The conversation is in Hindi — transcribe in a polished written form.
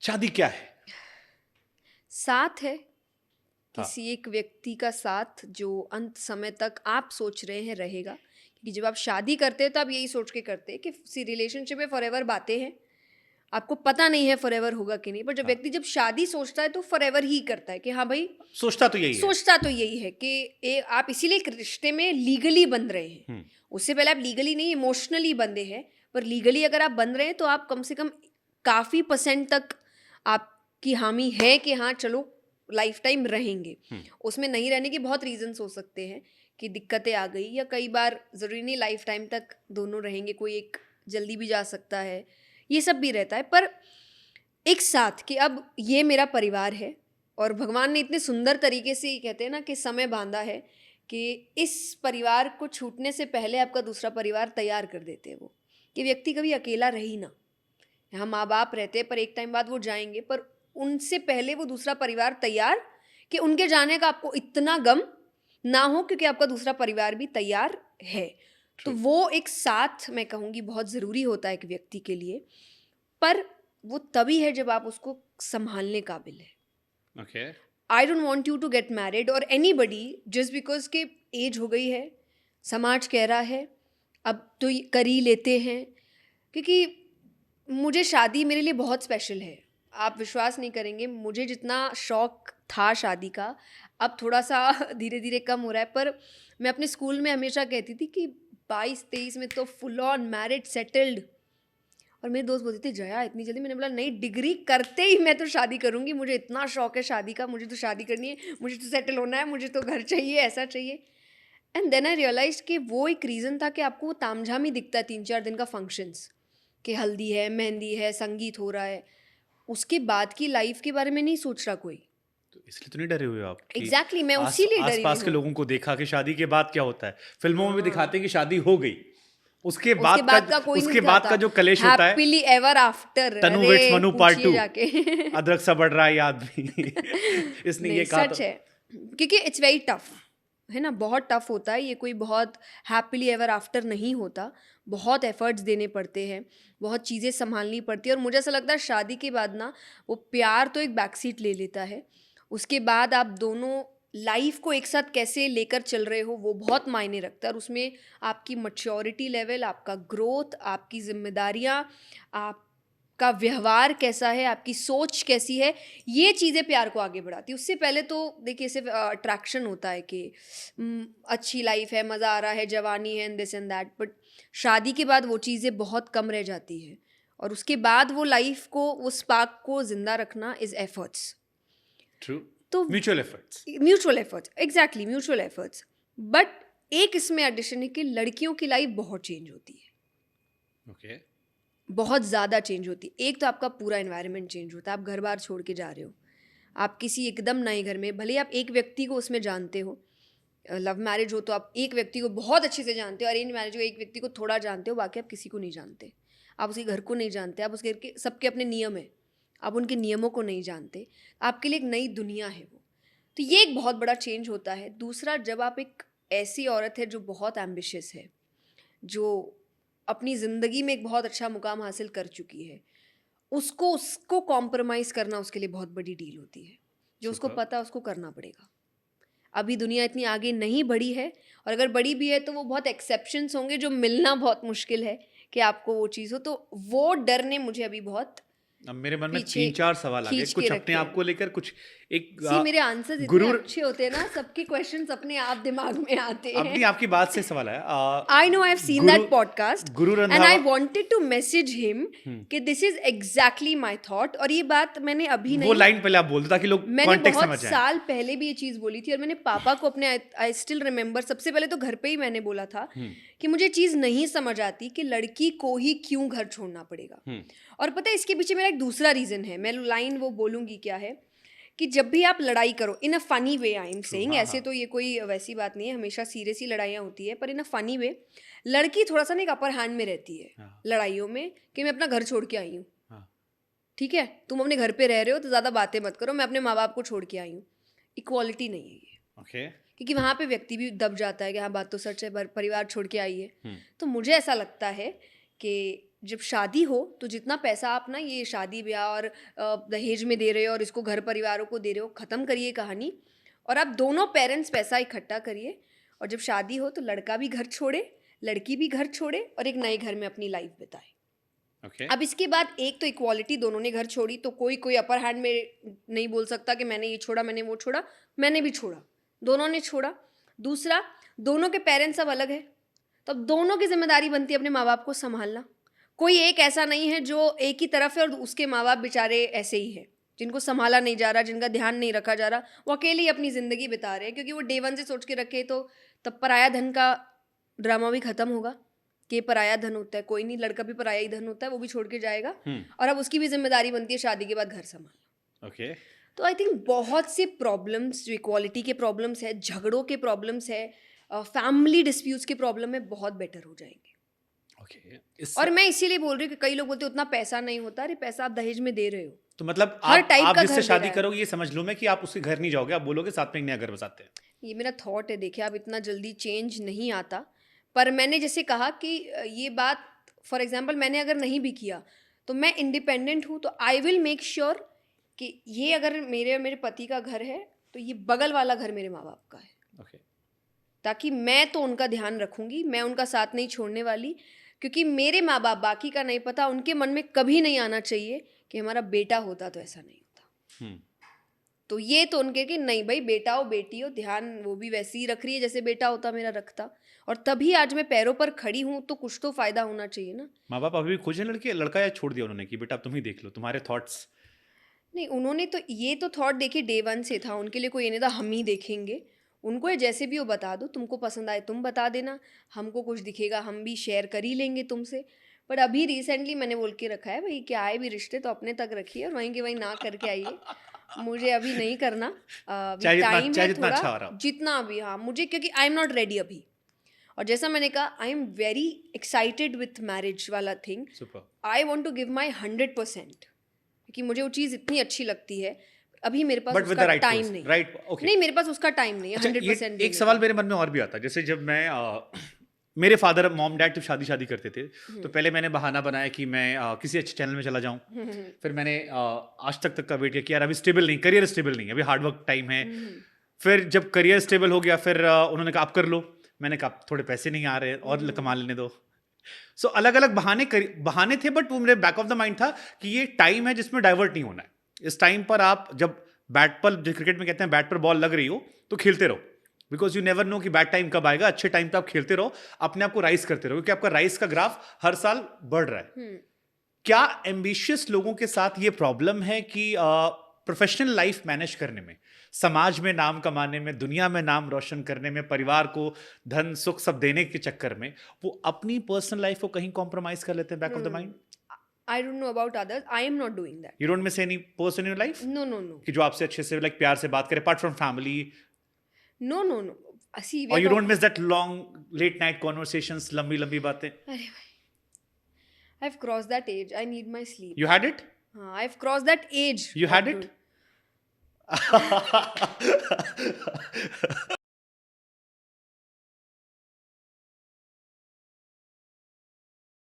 शादी क्या है? साथ है, हाँ। किसी एक व्यक्ति का साथ जो अंत समय तक आप सोच रहे हैं रहेगा। क्योंकि जब आप शादी करते हैं तो आप यही सोच के करते हैं कि किसी रिलेशनशिप में फॉरएवर बातें हैं, आपको पता नहीं है फॉरएवर होगा कि नहीं, पर जब हाँ। व्यक्ति जब शादी सोचता है तो फॉरएवर ही करता है कि हाँ भाई, सोचता तो यही है। सोचता तो यही है कि आप इसीलिए एक रिश्ते में लीगली बंध रहे हैं। उससे पहले आप लीगली नहीं, इमोशनली बंधे हैं, पर लीगली अगर आप बंध रहे हैं तो आप कम से कम काफ़ी % तक आपकी हामी है कि हाँ चलो लाइफ टाइम रहेंगे। उसमें नहीं रहने के बहुत रीजंस हो सकते हैं कि दिक्कतें आ गई, या कई बार ज़रूरी नहीं लाइफ टाइम तक दोनों रहेंगे, कोई एक जल्दी भी जा सकता है, ये सब भी रहता है। पर एक साथ कि अब ये मेरा परिवार है, और भगवान ने इतने सुंदर तरीके से ये कहते हैं ना कि समय बांधा है कि इस परिवार को छूटने से पहले आपका दूसरा परिवार तैयार कर देते हैं वो, कि व्यक्ति कभी अकेला रही ना। यहाँ माँ बाप रहते हैं पर एक टाइम बाद वो जाएंगे, पर उनसे पहले वो दूसरा परिवार तैयार कि उनके जाने का आपको इतना गम ना हो, क्योंकि आपका दूसरा परिवार भी तैयार है। तो वो एक साथ मैं कहूँगी बहुत ज़रूरी होता है एक व्यक्ति के लिए, पर वो तभी है जब आप उसको संभालने काबिल है। Okay. I don't want you to get married और एनी बडी जस्ट बिकॉज के एज हो गई है, समाज कह रहा है अब तो कर ही लेते हैं। क्योंकि मुझे शादी मेरे लिए बहुत स्पेशल है। आप विश्वास नहीं करेंगे, मुझे जितना शौक था शादी का अब थोड़ा सा धीरे धीरे कम हो रहा है। पर मैं अपने स्कूल में हमेशा कहती थी कि 22-23 में तो फुल ऑन मैरिड सेटल्ड, और मेरे दोस्त बोलते थे जया इतनी जल्दी। मैंने बोला नहीं, डिग्री करते ही मैं तो शादी करूंगी, मुझे इतना शौक है शादी का, मुझे तो शादी करनी है, मुझे तो सेटल होना है, मुझे तो घर चाहिए, ऐसा चाहिए। एंड देन आई रियलाइज कि वो एक रीज़न था कि आपको वो तामझाम ही दिखता है 3-4 दिन का फंक्शंस, कि हल्दी है, मेहंदी है, संगीत हो रहा है, उसके बाद की लाइफ के बारे में नहीं सोच रहा कोई। तो इसलिए तो नहीं डरे हुए आप कि एग्जैक्टली मैं उसीलिए डरी हुई आसपास के हूँ। लोगों को देखा कि शादी के बाद क्या होता है। फिल्मों में भी हाँ, दिखाते हैं कि शादी हो गई, उसके उसके बाद का कोई नहीं उसके बाद दिखाता, का जो कलेश होता है, हैप्पीली एवर आफ्टर। तनु अरे वेट्स मनु पार्ट पूछिए 2, जाके। अदरक सा बढ़ रहा है ये आदमी। इसने नहीं ये कहा सच तो है, क्योंकि इट्स वेरी टफ है ना, बहुत टफ होता है ये, कोई बहुत हैप्पीली एवर आफ्टर नहीं होता, बहुत एफर्ट्स देने पड़ते हैं, बहुत चीज़ें संभालनी पड़ती है। और मुझे ऐसा लगता है शादी के बाद ना वो प्यार तो एक बैक सीट ले लेता है, उसके बाद आप दोनों लाइफ को एक साथ कैसे लेकर चल रहे हो वो बहुत मायने रखता है। और उसमें आपकी मैच्योरिटी लेवल, आपका ग्रोथ, आपकी जिम्मेदारियाँ, आपका व्यवहार कैसा है, आपकी सोच कैसी है, ये चीज़ें प्यार को आगे बढ़ाती है। उससे पहले तो देखिए सिर्फ अट्रैक्शन होता है कि अच्छी लाइफ है, मज़ा आ रहा है, जवानी है, and this and that, but शादी के बाद वो चीज़ें बहुत कम रह जाती है। और उसके बाद वो लाइफ को, वो स्पार्क को ज़िंदा रखना इज़ एफर्ट्स। ट्रू, तो mutual efforts. Mutual efforts, exactly mutual efforts. But एक इसमें एडिशन है कि लड़कियों की लाइफ बहुत चेंज होती है। ओके। बहुत ज़्यादा चेंज होती है। एक तो आपका पूरा एनवायरनमेंट चेंज होता है, आप घर बार छोड़ के जा रहे हो, आप किसी एकदम नए घर में, भले आप एक व्यक्ति को उसमें जानते हो, लव मैरिज हो तो आप एक व्यक्ति को बहुत अच्छे से जानते हो, अरेंज मैरिज हो एक व्यक्ति को थोड़ा जानते हो, बाकी आप किसी को नहीं जानते, आप उसके घर को नहीं जानते, आप उसके घर के सबके अपने नियम हैं, आप उनके नियमों को नहीं जानते, आपके लिए एक नई दुनिया है वो। तो ये एक बहुत बड़ा चेंज होता है। दूसरा, जब आप एक ऐसी औरत है जो बहुत एम्बिशियस है, जो अपनी ज़िंदगी में एक बहुत अच्छा मुकाम हासिल कर चुकी है, उसको कॉम्प्रोमाइज़ करना उसके लिए बहुत बड़ी डील होती है। जो उसको Superb. पता है उसको करना पड़ेगा। अभी दुनिया इतनी आगे नहीं बढ़ी है, और अगर बढ़ी भी है तो वो बहुत एक्सेप्शंस होंगे जो मिलना बहुत मुश्किल है कि आपको वो चीज़ हो। तो वो डर ने मुझे अभी बहुत अब मेरे मन में पीछे 3-4 सवाल आ गए, खींच के कुछ अपने रखे आप हैं। को लेकर, कुछ एक सी मेरे आंसर्स इतने गुरूर। अच्छे होते हैं ना, सबके क्वेश्चंस अपने आप दिमाग में आते हैं। अपनी आपकी बात से सवाल आया। I know I've seen Guru that podcast Guru and I Randhawa wanted to message him कि this is exactly my thought। और ये बात मैंने अभी वो नहीं, लाइन पहले आप बोल दो ताकि लोग मैंने कॉन्टेक्स्ट बहुत समझ जाएं। साल पहले भी ये चीज़ बोली थी, और मैंने पापा को अपने, आई स्टिल रिमेंबर, सबसे पहले तो घर पे ही मैंने बोला था कि मुझे चीज़ नहीं समझ आती कि लड़की को ही क्यों घर छोड़ना पड़ेगा। और पता है इसके पीछे मेरा एक दूसरा रीज़न है, मैं लाइन वो बोलूँगी क्या है, कि जब भी आप लड़ाई करो in a funny way, I am saying, ऐसे तो ये कोई वैसी बात नहीं है, हमेशा सीरियस ही लड़ाइयाँ होती है, पर इन अ फनी वे लड़की थोड़ा सा ना एक अपर हैंड में रहती है लड़ाइयों में, कि मैं अपना घर छोड़ के आई हूँ, ठीक है, तुम अपने घर पे रह रहे हो तो ज़्यादा बातें मत करो, मैं अपने माँ बाप को छोड़ के आई हूँ। इक्वालिटी नहीं है ये, ओके। क्योंकि वहाँ पे व्यक्ति भी दब जाता है कि हाँ बात तो सच है, परिवार छोड़ के आई है। तो मुझे ऐसा लगता है कि जब शादी हो तो जितना पैसा आप ना ये शादी ब्याह और दहेज में दे रहे हो और इसको घर परिवारों को दे रहे हो, ख़त्म करिए कहानी और आप दोनों पेरेंट्स पैसा इकट्ठा करिए और जब शादी हो तो लड़का भी घर छोड़े, लड़की भी घर छोड़े और एक नए घर में अपनी लाइफ बिताए। Okay. अब इसके बाद एक तो इक्वालिटी, दोनों ने घर छोड़ी तो कोई अपर हैंड में नहीं बोल सकता कि मैंने ये छोड़ा, मैंने वो छोड़ा, मैंने भी छोड़ा, दोनों ने छोड़ा। दूसरा, दोनों के पेरेंट्स अब अलग है, तो अब दोनों की जिम्मेदारी बनती है अपने माँ बाप को संभालना। कोई एक ऐसा नहीं है जो एक ही तरफ है और उसके माँ बाप बेचारे ऐसे ही हैं, जिनको संभाला नहीं जा रहा, जिनका ध्यान नहीं रखा जा रहा, वो अकेले ही अपनी ज़िंदगी बिता रहे हैं क्योंकि वो डे वन से सोच के रखे तो तब पराया धन का ड्रामा भी ख़त्म होगा कि पराया धन होता है। कोई नहीं, लड़का भी पराया ही धन होता है, वो भी छोड़ के जाएगा और अब उसकी भी जिम्मेदारी बनती है शादी के बाद घर संभालना। Okay. तो आई थिंक बहुत से प्रॉब्लम्स जो इक्वालिटी के प्रॉब्लम्स है, झगड़ों के प्रॉब्लम्स है, फैमिली डिस्प्यूट्स के प्रॉब्लम में बहुत बेटर हो जाएंगे। Okay. और मैं इसीलिए बोल रही हूँ कि कई लोग बोलते हैं उतना पैसा नहीं होता, अरे पैसा आप दहेज में दे रहे हो। तो मतलब हर टाइप आप का जिससे घर दे शादी रहा है। करोगे ये समझ लो मैं कि आप उसके घर नहीं जाओगे, आप बोलोगे साथ में एक नया घर बसाते हैं। ये मेरा थॉट है, देखिए आप इतना जल्दी चेंज नहीं आता, पर मैंने जैसे कहा कि ये बात फॉर एग्जांपल मैंने अगर नहीं भी किया तो मैं इंडिपेंडेंट हूँ, तो आई विल मेक श्योर कि ये अगर मेरे पति का घर है तो ये बगल वाला घर मेरे माँ बाप का है। Okay. ताकि मैं तो उनका ध्यान रखूंगी, मैं उनका साथ नहीं छोड़ने वाली, क्योंकि मेरे माँ बाप, बाकी का नहीं पता, उनके मन में कभी नहीं आना चाहिए कि हमारा बेटा होता तो ऐसा नहीं होता। तो ये तो उनके कि नहीं भाई, बेटा हो बेटी हो, ध्यान वो भी वैसे ही रख रही है जैसे बेटा होता मेरा रखता, और तभी आज मैं पैरों पर खड़ी हूँ, तो कुछ तो फायदा होना चाहिए ना। माँ बाप अभी भी खुश हैं लड़के, लड़का या छोड़ दिया उन्होंने कि बेटा अब तुम ही देख लो, तुम्हारे थॉट्स? नहीं, उन्होंने तो ये तो थॉट देखिए डे वन से था, उनके लिए कोई ये नहीं था हम ही देखेंगे, उनको ये जैसे भी वो बता दो, तुमको पसंद आए तुम बता देना, हमको कुछ दिखेगा हम भी शेयर कर ही लेंगे तुमसे। बट अभी रिसेंटली मैंने बोल के रखा है भाई कि आए भी रिश्ते तो अपने तक रखिए और वहीं के वहीं ना करके आइए, मुझे अभी नहीं करना, अभी टाइम है जितना अच्छा हो रहा थोड़ा, हो। जितना भी, हाँ मुझे, क्योंकि आई एम नॉट रेडी अभी। और जैसा मैंने कहा, I am very excited with marriage वाला thing, I want to give my 100%, क्योंकि मुझे वो चीज़ इतनी अच्छी लगती है। अभी मेरे पास उसका टाइम नहीं, राइट? ओके, नहीं मेरे पास उसका टाइम नहीं है 100%। एक सवाल मेरे मन में और भी आता है, जैसे जब मैं मेरे फादर मॉम डैड जब शादी करते थे तो पहले मैंने बहाना बनाया कि मैं किसी अच्छे चैनल में चला जाऊं, फिर मैंने आज तक का वेट किया कि यार अभी स्टेबल नहीं, करियर स्टेबल नहीं, अभी हार्डवर्क टाइम है। फिर जब करियर स्टेबल हो गया फिर उन्होंने कहा आप कर लो, मैंने कहा थोड़े पैसे नहीं आ रहे और कमा लेने दो। सो अलग अलग बहाने थे, बट वो मेरे बैक ऑफ द माइंड था कि ये टाइम है जिसमें डाइवर्ट नहीं होना है। इस टाइम पर आप जब बैट पर, जो क्रिकेट में कहते हैं बैट पर बॉल लग रही हो तो खेलते रहो, बिकॉज यू नेवर नो कि बैड टाइम कब आएगा। अच्छे टाइम पे आप खेलते रहो, अपने आप को राइज करते रहो, क्योंकि आपका राइज का ग्राफ हर साल बढ़ रहा है। क्या एम्बिशियस लोगों के साथ ये प्रॉब्लम है कि प्रोफेशनल लाइफ मैनेज करने में, समाज में नाम कमाने में, दुनिया में नाम रोशन करने में, परिवार को धन सुख सब देने के चक्कर में वो अपनी पर्सनल लाइफ को कहीं कॉम्प्रोमाइज कर लेते हैं back of the mind? I don't know about others. I am not doing that. You don't miss any person in your life? No. कि जो आपसे अच्छे से प्यार से बात करे, apart from family? No. See, or you don't miss that long late night conversations, लंबी बातें? अरे भाई, I've crossed that age. I need my sleep. You had it? हाँ, I've crossed that age. You had it?